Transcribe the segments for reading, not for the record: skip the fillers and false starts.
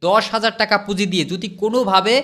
10,000 টাকা পুঁজি দিয়ে যদি কোনোভাবে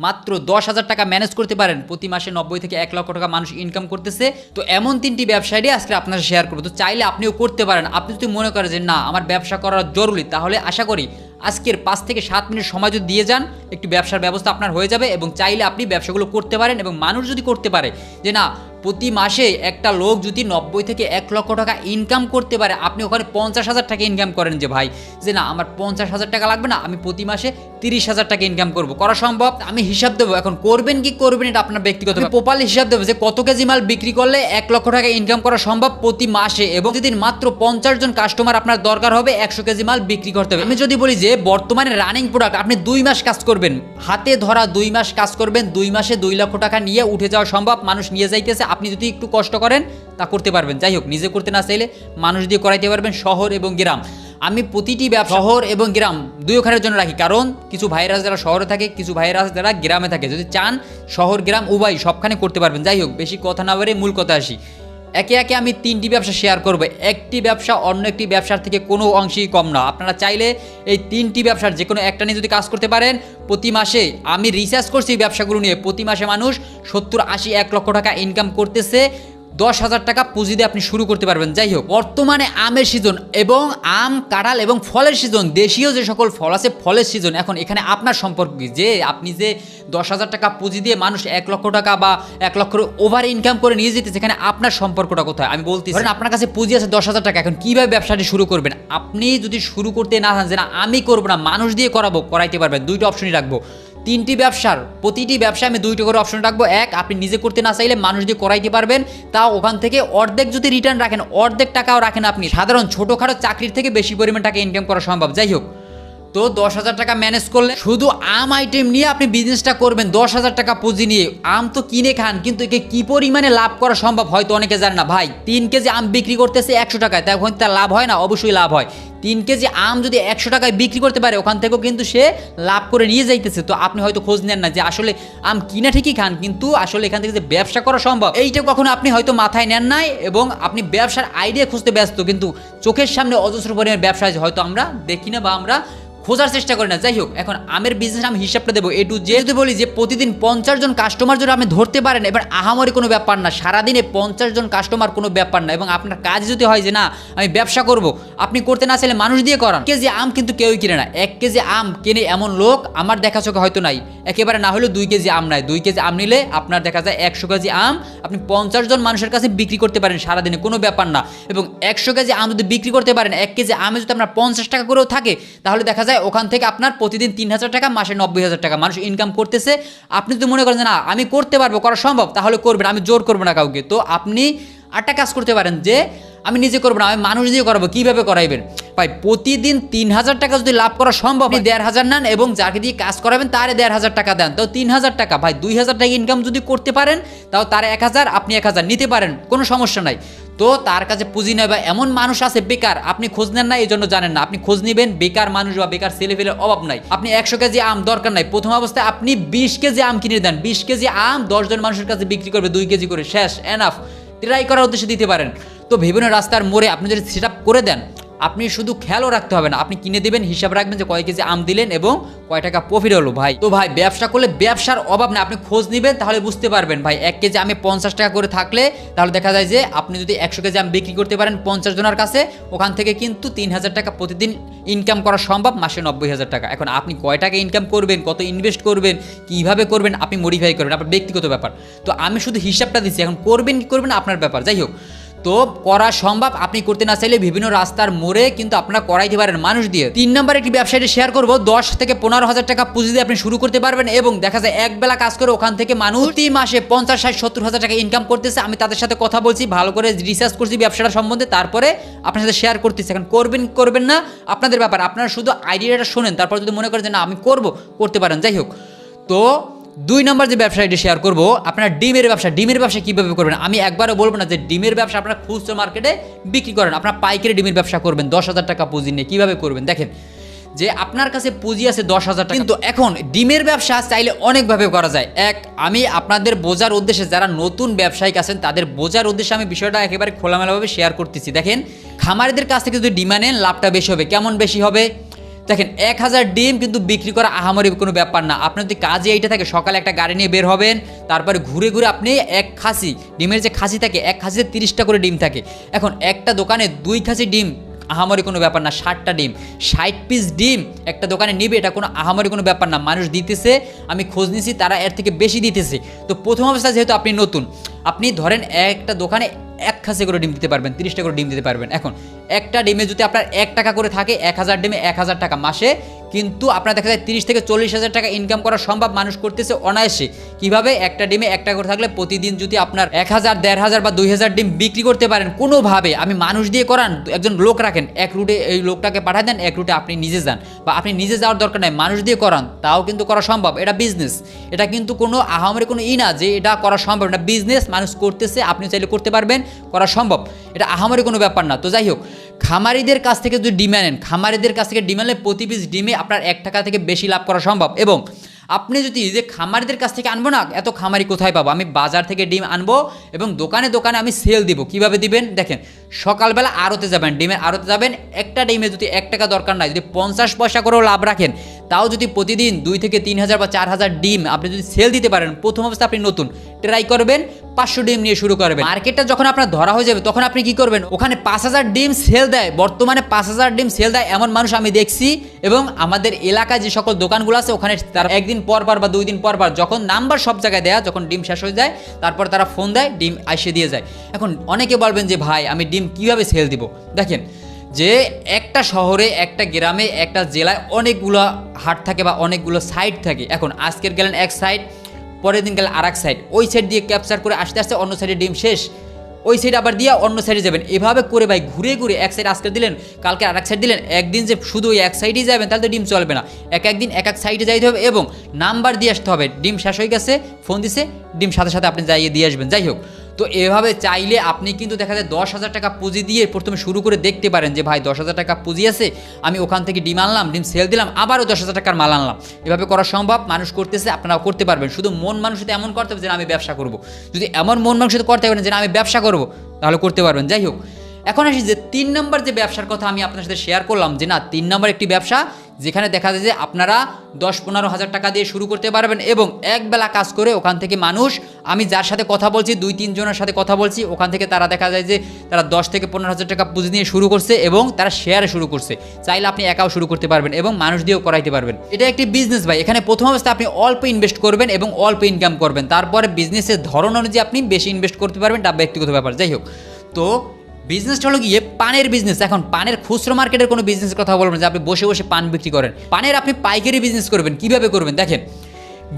মাত্র 10,000 টাকা ম্যানেজ করতে পারেন, প্রতি মাসে 90 থেকে 1 লক্ষ টাকা মানুষ ইনকাম করতেছে। তো এমন 3টি ব্যবসায়ই আজকে আপনার শেয়ার করবো। তো চাইলে আপনিও করতে পারেন। আপনি যদি মনে করেন যে না আমার ব্যবসা করা জরুরি, তাহলে আশা করি আজকের 5 থেকে 7 মিনিট সময় যদি দিয়ে যান, একটি ব্যবসার ব্যবস্থা আপনার হয়ে যাবে এবং চাইলে আপনি ব্যবসাগুলো করতে পারেন। এবং মানুষ যদি করতে পারে যে না প্রতি মাসে একটা লোক যদি 90 থেকে 1 লক্ষ টাকা ইনকাম করতে পারে, আপনি ওখানে 50,000 টাকা ইনকাম করেন যে ভাই যে না আমার 50,000 টাকা লাগবে না, আমি প্রতি মাসে 30,000 টাকা ইনকাম করবো, করা সম্ভব। আমি হিসাব দেবো, এখন করবেন কি করবেন এটা আপনার ব্যক্তিগত, প্রপারলি হিসাব দেবো যে কত কেজি মাল বিক্রি করলে 1 লক্ষ টাকা ইনকাম করা সম্ভব প্রতি মাসে, এবং যদি মাত্র 50 জন কাস্টমার আপনার দরকার হবে 100 কেজি মাল বিক্রি করতে হবে। আমি যদি বলি যে বর্তমানে রানিং প্রোডাক্ট আপনি 2 মাস কাজ করবেন, হাতে ধরা 2 মাস কাজ করবেন, 2 মাসে 2 লক্ষ টাকা নিয়ে উঠে যাওয়া সম্ভব। মানুষ নিয়ে যাইতেছে, আপনি যদি একটু কষ্ট করেন তা করতে পারবেন। যাই হোক, নিজে করতে না চাইলে মানুষ দিয়ে করাইতে পারবেন। শহর এবং গ্রাম, আমি প্রতিটি শহর এবং গ্রাম দুই ওখানের জন্য রাখি, কারণ কিছু ভাইরা যারা শহরে থাকে, কিছু ভাইরা যারা গ্রামে থাকে, যদি চান শহর গ্রাম উভয় সবখানে করতে পারবেন। যাই হোক, বেশি কথা না বলে মূল কথা আসি। একে একে আমি 3টি ব্যবসা শেয়ার করবো। একটি ব্যবসা অন্য একটি ব্যবসার থেকে কোনো অংশেই কম না। আপনারা চাইলে এই 3টি ব্যবসার যে কোনো একটা নিয়ে যদি কাজ করতে পারেন, প্রতি মাসে আমি রিসার্চ করছি এই ব্যবসাগুলো নিয়ে, প্রতি মাসে মানুষ 70, 80, 1 লক্ষ টাকা ইনকাম করতেছে। 10,000 টাকা পুঁজি দিয়ে আপনি শুরু করতে পারবেন। যাই হোক, বর্তমানে আমের সিজন এবং আম, কাঁঠাল এবং ফলের সিজন, দেশীয় যে সকল ফল আছে ফলের সিজন। এখন এখানে আপনার সম্পর্ক কি, যে আপনি যে 10,000 টাকা পুঁজি দিয়ে মানুষ 1 লক্ষ টাকা বা 1 লক্ষের ওভার ইনকাম করে নিয়ে যেতেছে, এখানে আপনার সম্পর্কটা কোথায়? আমি বলতেছি, ধরেন আপনার কাছে পুঁজি আছে 10,000 টাকা, এখন কীভাবে ব্যবসাটি শুরু করবেন? আপনি যদি শুরু করতে না চান যে না আমি করবো না, মানুষ দিয়ে করাবো, করাইতে পারবেন। 2টা অপশনই রাখবো। 3টি ব্যবসার প্রতিটি ব্যবসায় আমি 2টা করে অপশন রাখবো। এক, আপনি নিজে করতে না চাইলে মানুষ দিয়ে করাইতে পারবেন, তাও ওখান থেকে অর্ধেক যদি রিটার্ন রাখেন, অর্ধেক টাকাও রাখেন, আপনি সাধারণ ছোটোখাটো চাকরির থেকে বেশি পরিমাণ টাকা ইনকাম করা সম্ভব। যাই হোক, তো 10,000 টাকা ম্যানেজ করলে শুধু আম আইটেম নিয়ে আপনি বিজনেসটা করবেন 10,000 টাকা পুঁজি নিয়ে। আম তো কিনে খান, কিন্তু একে কী পরিমাণে লাভ করা সম্ভব হয়তো অনেকে জানে না। ভাই 3 কেজি আম বিক্রি করতেছে 100 টাকায়, তাই ওখানে তার লাভ হয় না? অবশ্যই লাভ হয়। 3 কেজি আম যদি 100 টাকায় বিক্রি করতে পারে, ওখান থেকেও কিন্তু সে লাভ করে নিয়ে যাইতেছে। তো আপনি হয়তো খোঁজ নেন না যে আসলে আম কিনা ঠিকই খান, কিন্তু আসলে এখান থেকে যে ব্যবসা করা সম্ভব এইটা কখনো আপনি হয়তো মাথায় নেন নাই, এবং আপনি ব্যবসার আইডিয়া খুঁজতে ব্যস্ত, কিন্তু চোখের সামনে অজস্র পরিমাণের ব্যবসা হয়তো আমরা দেখি না বা আমরা খোঁজার চেষ্টা করি না। যাই হোক, এখন আমের বিজনেস আমি হিসাবটা দেবো A to Z। যদি বলি যে প্রতিদিন 50 জন কাস্টমার যদি আপনি ধরতে পারেন, এবার আহামরি কোনো ব্যাপার না, সারাদিনে 50 জন কাস্টমার কোনো ব্যাপার না। এবং আপনার কাজ যদি হয় যে না আমি ব্যবসা করব, আপনি করতে না চাইলে মানুষ দিয়ে করান। 1 কেজি আম কিন্তু কেউই কিনে না। 1 কেজি আম কিনে এমন লোক আমার দেখা চোখে হয়তো নাই, একেবারে না হলেও 2 কেজি আম নেয়। 2 কেজি আম নিলে আপনার দেখা যায় 100 কেজি আম আপনি 50 জন মানুষের কাছে বিক্রি করতে পারেন সারাদিনে, কোনো ব্যাপার না। এবং 100 কেজি আম যদি বিক্রি করতে পারেন, 1 কেজি আমে যদি আপনার 50 টাকা করেও থাকে, তাহলে দেখা যায় ওখান থেকে আপনার প্রতিদিন 3,000 টাকা, মাসে 90,000 টাকা মানুষ ইনকাম করতেছে। আপনি যদি মনে করেন যে না আমি করতে পারবো, করা সম্ভব, তাহলে করবেন, আমি জোর করবো না কাউকে। তো আপনি আরেকটা কাজ করতে পারেন যে আমি নিজে করবো না, আমি মানুষ দিয়ে করাবো। কীভাবে করাইবেন ভাই? প্রতিদিন 3,000 টাকা যদি লাভ করা সম্ভব, আপনি 1,500 নেন এবং যাকে দিয়ে কাজ করাবেন তারে 1,500 টাকা দেন, তো 3,000 টাকা। ভাই 2,000 টাকা ইনকাম যদি করতে পারেন, তাও তারে 1,000, আপনি 1,000 নিতে পারেন, কোনো সমস্যা নাই। তো তার কাছে পুঁজি নেই। বা এমন মানুষ আছে বেকার, আপনি খোঁজ নেন না, এই জন্য জানেন না। আপনি খোঁজ নেবেন, বেকার মানুষ বা বেকার ছেলেপেলের অভাব নাই। আপনি 100 কেজি আম দরকার নাই, প্রথম অবস্থায় আপনি 20 কেজি আম কিনে দেন। 20 কেজি আম 10 জন মানুষের কাছে বিক্রি করবে 2 কেজি করে, শেষ, এনাফ। ট্রাই করার উদ্দেশ্যে দিতে পারেন। তো বিভিন্ন রাস্তার মোড়ে আপনি যদি সেট আপ করে দেন, আপনি শুধু খেয়ালও রাখতে হবে না, আপনি কিনে দেবেন, হিসাব রাখবেন যে কয় কেজি আম দিলেন এবং কয় টাকা প্রফিট হলো। ভাই তো ভাই ব্যবসা করলে ব্যবসার অভাব না, আপনি খোঁজ নেবেন, তাহলে বুঝতে পারবেন। ভাই 1 কেজি আমে 50 টাকা করে থাকলে, তাহলে দেখা যায় যে আপনি যদি 100 কেজি আম বিক্রি করতে পারেন 50 জনের কাছে, ওখান থেকে কিন্তু 3,000 টাকা প্রতিদিন ইনকাম করা সম্ভব, মাসে 90,000 টাকা। এখন আপনি কয় টাকা ইনকাম করবেন, কত ইনভেস্ট করবেন, কীভাবে করবেন, আপনি মডিফাই করবেন, আপনার ব্যক্তিগত ব্যাপার। তো আমি শুধু হিসাবটা দিচ্ছি, এখন করবেন কি করবেন আপনার ব্যাপার। যাই হোক, তো করা সম্ভব, আপনি করতে না চাইলে বিভিন্ন রাস্তার মোড়ে কিন্তু আপনারা করাইতে পারেন মানুষ দিয়ে। 3 নম্বর একটি ব্যবসায়টি শেয়ার করবো। 10 থেকে 15,000 টাকা পুঁজি দিয়ে আপনি শুরু করতে পারবেন, এবং দেখা যায় এক বেলা কাজ করে ওখান থেকে মানুষ প্রতি মাসে 50, 60, 70,000 টাকা ইনকাম করতেছে। আমি তাদের সাথে কথা বলছি, ভালো করে রিসার্চ করছি ব্যবসাটা সম্বন্ধে, তারপরে আপনার সাথে শেয়ার করতেছি। এখন করবেন করবেন না আপনাদের ব্যাপার, আপনারা শুধু আইডিয়াটা শোনেন, তারপর যদি মনে করেন যে না আমি করতে পারেন। যাই হোক, তো 2 নম্বর যে ব্যবসাটি শেয়ার করবো, আপনার ডিমের ব্যবসা। ডিমের ব্যবসা কীভাবে করবেন? আমি একবারও বলবো না যে ডিমের ব্যবসা আপনার খুচরো মার্কেটে বিক্রি করেন, আপনার পাইকারি ডিমের ব্যবসা করবেন 10,000 টাকা পুঁজি নিয়ে। কীভাবে করবেন দেখেন, যে আপনার কাছে পুঁজি আছে 10,000 টাকা, কিন্তু এখন ডিমের ব্যবসা চাইলে অনেকভাবে করা যায়। আমি আপনাদের বোঝার উদ্দেশ্যে, যারা নতুন ব্যবসায়িক আছেন তাদের বোঝার উদ্দেশ্যে আমি বিষয়টা একেবারে খোলামেলাভাবে শেয়ার করতেছি। দেখেন, খামারিদের কাছ থেকে যদি ডিম নেন লাভটা বেশি হবে। কেমন বেশি হবে? দেখেন 1000 ডিম কিন্তু বিক্রি করা আহামরি কোনো ব্যাপার না। আপনার যদি কাজে এইটা থাকে, সকালে একটা গাড়ি নিয়ে বের হবেন, তারপরে ঘুরে ঘুরে আপনি এক খাসি ডিমের যে খাসি থাকে, এক খাসিতে 30টা করে ডিম থাকে। এখন একটা দোকানে 2 খাসি ডিম আহামরি কোনো ব্যাপার না। 60টা ডিম, 60 পিস ডিম একটা দোকানে নিবে, এটা কোনো আহামরি কোনো ব্যাপার না। মানুষ দিতেছে, আমি খোঁজ নিছি, তারা এর থেকে বেশি দিতেছে। তো প্রথম অবস্থা যেহেতু আপনি নতুন, আপনি ধরেন একটা দোকানে এক খাসি করে ডিম দিতে পারবেন, 30টা করে ডিম দিতে পারবেন। এখন একটা ডিমে যদি আপনার 1 টাকা করে থাকে, 1000 ডিমে 1000 টাকা মাসে, কিন্তু আপনার দেখা যায় 30 থেকে 40,000 টাকা ইনকাম করা সম্ভব। মানুষ করতেছে অনায়াসে। কিভাবে? একটা ডিমে 1 টাকা করে থাকলে প্রতিদিন যদি আপনার 1000, 1500 বা 2000 ডিম বিক্রি করতে পারেন কোনোভাবে, আমি মানুষ দিয়ে করান, একজন লোক রাখেন, এক রুটে এই লোকটাকে পাঠায় দেন, এক রুটে আপনি নিজে যান, বা আপনি নিজে যাওয়ার দরকার নাই, মানুষ দিয়ে করান, তাও কিন্তু করা সম্ভব। এটা বিজনেস, এটা কিন্তু কোনো আহামরি কোনো না যে এটা করা সম্ভব। এটা বিজনেস, মানুষ করতেছে, আপনি চাইলে করতে পারবেন, করা সম্ভব। এটা আহামরি কোনো ব্যাপার না। তো যাই হোক, খামারিদের কাছ থেকে যদি ডিম আনেন, খামারিদের কাছ থেকে ডিম আনলে প্রতি পিস ডিমে আপনার 1 টাকা থেকে বেশি লাভ করা সম্ভব। এবং আপনি যদি যে খামারিদের কাছ থেকে আনবো না, এত খামারি কোথায় পাবো? আমি বাজার থেকে ডিম আনবো এবং দোকানে দোকানে আমি সেল দিব। কিভাবে দিবেন দেখেন, সকালবেলা আড়তে যাবেন, ডিমের আড়তে যাবেন, একটা ডিমে যদি 1 টাকা দরকার নাই, যদি 50 পয়সা করেও লাভ রাখেন, তাও যদি প্রতিদিন 2 থেকে 3000 বা 4000 ডিম আপনি যদি সেল দিতে পারেন, প্রথম অবস্থা আপনি নতুন ট্রাই করবেন, 500 ডিম নিয়ে শুরু করবেন। মার্কেটটা যখন আপনার ধরা হয়ে যাবে, তখন আপনি কি করবেন? ওখানে 5000 ডিম সেল দেয়, বর্তমানে 5000 ডিম সেল দেয় এমন মানুষ আমি দেখছি। এবং আমাদের এলাকায় যে সকল দোকানগুলো আছে, ওখানে তারা একদিন পর পর বা 2 দিন পর পর, যখন নাম্বার সব জায়গায় দেয়া, যখন ডিম শেষ হয়ে যায়, তারপর তারা ফোন দেয়, ডিম এসে দিয়ে যায়। এখন অনেকে বলবেন যে ভাই আমি ডিম কিভাবে সেল দিব? দেখেন, যে একটা শহরে, একটা গ্রামে, একটা জেলায় অনেকগুলো হাট থাকে বা অনেকগুলো সাইট থাকে। এখন আজকের গেলেন এক সাইড, পরের দিন গেলে আর এক সাইড, ওই সাইড দিয়ে ক্যাপচার করে আসতে আসতে অন্য সাইডে ডিম শেষ, ওই সাইড আবার দিয়ে অন্য সাইডে যাবেন। এভাবে করে ভাই ঘুরে ঘুরে এক সাইড আজকে দিলেন, কালকে আর এক সাইড দিলেন, একদিন যে শুধু ওই এক সাইডেই যাবেন তাহলে তো ডিম চলবে না। একদিন এক এক সাইডে যাইতে হবে এবং নাম্বার দিয়ে আসতে হবে। ডিম শেষ হয়ে গেছে, ফোন দিছে, ডিম সাথে সাথে আপনি যাইয়ে দিয়ে আসবেন। যাই হোক, তো এভাবে চাইলে আপনি কিন্তু দেখা যায় 10,000 টাকা পুঁজি দিয়ে প্রথমে শুরু করে দেখতে পারেন যে ভাই 10,000 টাকা পুঁজি আছে, আমি ওখান থেকে ডিম আনলাম, ডিম সেল দিলাম, আবারও 10,000 টাকার মাল আনলাম। এভাবে করা সম্ভব, মানুষ করতেছে, আপনারাও করতে পারবেন। শুধু মন মানুষের এমন করতে হবে যে আমি ব্যবসা করব। যদি এমন মন মানুষের করতে পারেন যে আমি ব্যবসা করব, তাহলে করতে পারবেন। যাই হোক, এখন আসি যে 3 নম্বর যে ব্যবসার কথা আমি আপনার সাথে শেয়ার করলাম, যে না 3 নম্বর একটি ব্যবসা যেখানে দেখা যায় যে আপনারা 10-15 হাজার টাকা দিয়ে শুরু করতে পারবেন এবং একবেলা কাজ করে ওখান থেকে মানুষ, আমি যার সাথে কথা বলছি 2-3 জনের সাথে কথা বলছি, ওখান থেকে তারা দেখা যায় যে তারা 10 থেকে 15 হাজার টাকা পুঁজি নিয়ে শুরু করছে এবং তারা শেয়ারে শুরু করছে। চাইলে আপনি একাও শুরু করতে পারবেন এবং মানুষ দিয়েও করাইতে পারবেন। এটা একটি বিজনেস ভাই। এখানে প্রথম অবস্থায় আপনি অল্প ইনভেস্ট করবেন এবং অল্প ইনকাম করবেন, তারপরে বিজনেসের ধরন অনুযায়ী আপনি বেশি ইনভেস্ট করতে পারবেন, এটা ব্যক্তিগত ব্যাপার। যাই হোক, তো বিজনেসটা হলো গিয়ে পানের বিজনেস। এখন পানের খুচরো মার্কেটের কোনো বিজনেসের কথা বলবেন যে আপনি বসে বসে পান বিক্রি করেন। পানের আপনি পাইকারি বিজনেস করবেন। কিভাবে করবেন দেখেন,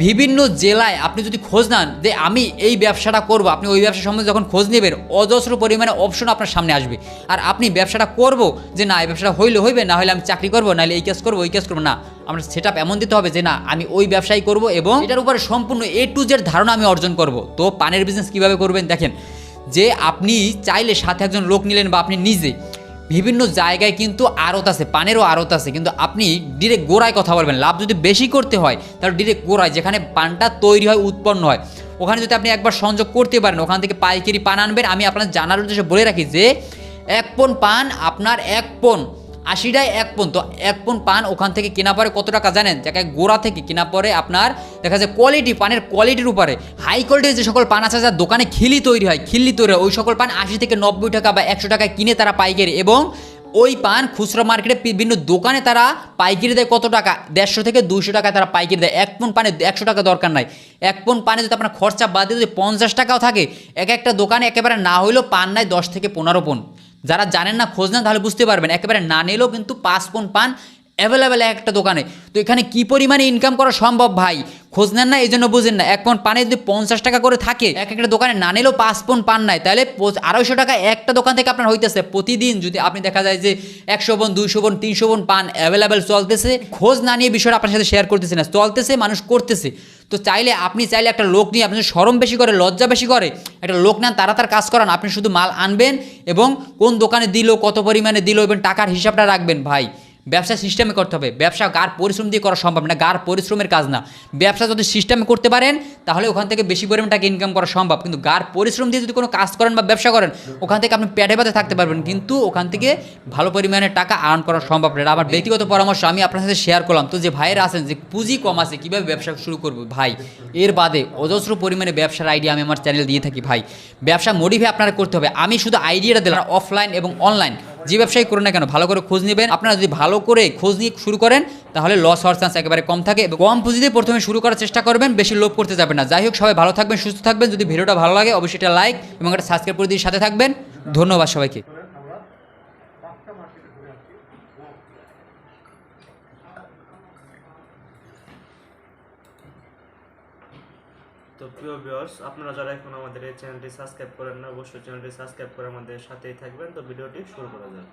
বিভিন্ন জেলায় আপনি যদি খোঁজ নেন যে আমি এই ব্যবসাটা করব, আপনি ওই ব্যবসা সম্বন্ধে যখন খোঁজ নেবেন, অজস্র পরিমাণে অপশন আপনার সামনে আসবে। আর আপনি ব্যবসাটা করব যে না এই ব্যবসাটা হইবে, না হলে আমি চাকরি করবো, নাহলে এই কাজ করবো ওই কাজ করবো না, আমরা সেট আপ এমন দিতে হবে যে না আমি ওই ব্যবসাই করব এবং এটার উপরে সম্পূর্ণ A to Z ধারণা আমি অর্জন করব। তো পানের বিজনেস কীভাবে করবেন দেখেন, যে আপনি চাইলে সাথে একজন লোক নিলেন বা আপনি নিজে, বিভিন্ন জায়গায় কিন্তু আড়ত আছে, পানেরও আড়ত আছে, কিন্তু আপনি ডিরেক্ট গোড়ায় কথা বলবেন। লাভ যদি বেশি করতে হয় তাহলে ডিরেক্ট গোড়ায়, যেখানে পানটা তৈরি হয়, উৎপন্ন হয়, ওখানে যদি আপনি একবার সংযোগ করতে পারেন, ওখান থেকে পাইকারি পান আনবেন। আমি আপনার জানার উদ্দেশ্যে বলে রাখি যে 1 পণ পান আপনার 1 পণ 80টায় 1 পণ, তো 1 পণ পান ওখান থেকে কেনা পরে কত টাকা জানেন? জায়গায় গোড়া থেকে কেনা পরে আপনার দেখা যায় কোয়ালিটি, পানের কোয়ালিটির উপরে হাই কোয়ালিটির যে সকল পান আছে, যার দোকানে খিল্লি তৈরি হয়, ওই সকল পান 80 থেকে 90 টাকা বা 100 টাকায় কিনে তারা পাইকারি, এবং ওই পান খুচরা মার্কেটে বিভিন্ন দোকানে তারা পাইকারি দেয় কত টাকা? 150 থেকে 200 টাকা তারা পাইকারি দেয়। 1 পণ পানে 100 টাকা দরকার নাই। 1 পণ পানে যদি আপনার খরচা বাদ দিয়ে যদি 50 টাকাও থাকে, একটা দোকানে একেবারে না হইলেও পান নাই 10 থেকে 15 পণ। যারা জানেন না, খোঁজ নেন, তাহলে বুঝতে পারবেন। একেবারে না নিলেও কিন্তু 5 পণ পান অ্যাভেলেবেল একটা দোকানে। তো এখানে কি পরিমাণে ইনকাম করা সম্ভব ভাই, খোঁজ নেন না, এই জন্য বুঝেন না। 1 পণ পানে যদি 50 টাকা করে থাকে, একটা দোকানে না নিলেও 5 পণ পান নাই, তাহলে 250 টাকা একটা দোকান থেকে আপনার হইতেছে। প্রতিদিন যদি আপনি দেখা যায় যে 100 পণ, 200 পণ, 300 পণ পান অ্যাভেলেবেল চলতেছে, খোঁজ না নিয়ে বিষয়টা আপনার সাথে শেয়ার করতেছে না, চলতেছে, মানুষ করতেছে। তো আপনি চাইলে একটা লোক নিয়ে, আপনার শরম বেশি করে, লজ্জা বেশি করে, একটা লোক নেন, তারা তার কাজ করান। আপনি শুধু মাল আনবেন এবং কোন দোকানে দিল, কত পরিমাণে দিল এবং টাকার হিসাবটা রাখবেন ভাই। ব্যবসা সিস্টেমে করতে হবে। ব্যবসা গার পরিশ্রম দিয়ে করা সম্ভব না, গার পরিশ্রমের কাজ না। ব্যবসা যদি সিস্টেমে করতে পারেন তাহলে ওখান থেকে বেশি পরিমাণ টাকা ইনকাম করা সম্ভব, কিন্তু গার পরিশ্রম দিয়ে যদি কোনো কাজ করেন বা ব্যবসা করেন ওখান থেকে আপনি পেটে পেতে থাকতে পারবেন, কিন্তু ওখান থেকে ভালো পরিমাণে টাকা আর্ন করা সম্ভব না। এটা আমার ব্যক্তিগত পরামর্শ, আমি আপনার সাথে শেয়ার করলাম। তো যে ভাইয়েরা আছেন যে পুঁজি কম আছে কীভাবে ব্যবসা শুরু করবো ভাই, এর বাদে অজস্র পরিমাণে ব্যবসার আইডিয়া আমি আমার চ্যানেল দিয়ে থাকি ভাই। ব্যবসা মডিফাই আপনারা করতে হবে, আমি শুধু আইডিয়াটা দিলাম। অফলাইন এবং অনলাইন যে ব্যবসায়ী করুন না কেন ভালো করে খোঁজ নেবেন। আপনারা যদি ভালো করে খোঁজ নিয়ে শুরু করেন তাহলে লস হওয়ার চান্স একেবারে কম থাকে, এবং কম পুঁজিতে প্রথমে শুরু করার চেষ্টা করবেন, বেশি লোভ করতে যাবেন না। যাই হোক, সবাই ভালো থাকবেন, সুস্থ থাকবেন। যদি ভিডিওটা ভালো লাগে অবশ্যই এটা লাইক এবং একটা সাবস্ক্রাইব করে দিয়ে সাথে থাকবেন। ধন্যবাদ সবাইকে। আমরা পাঁচটা মার্কেটে ঘুরে আসছি। তো প্রিয় ভিউয়ার্স, আপনারা যারা এখন আমাদের এই চ্যানেলটি সাবস্ক্রাইব করেন না, অবশ্যই চ্যানেলটি সাবস্ক্রাইব করে আমাদের সাথেই থাকবেন। তো ভিডিওটি শুরু করা যাক।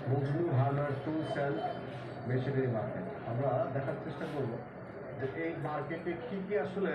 Majnu hardware tools and machinery market আমরা দেখার চেষ্টা করব যে এই মার্কেটে কি কি আসলে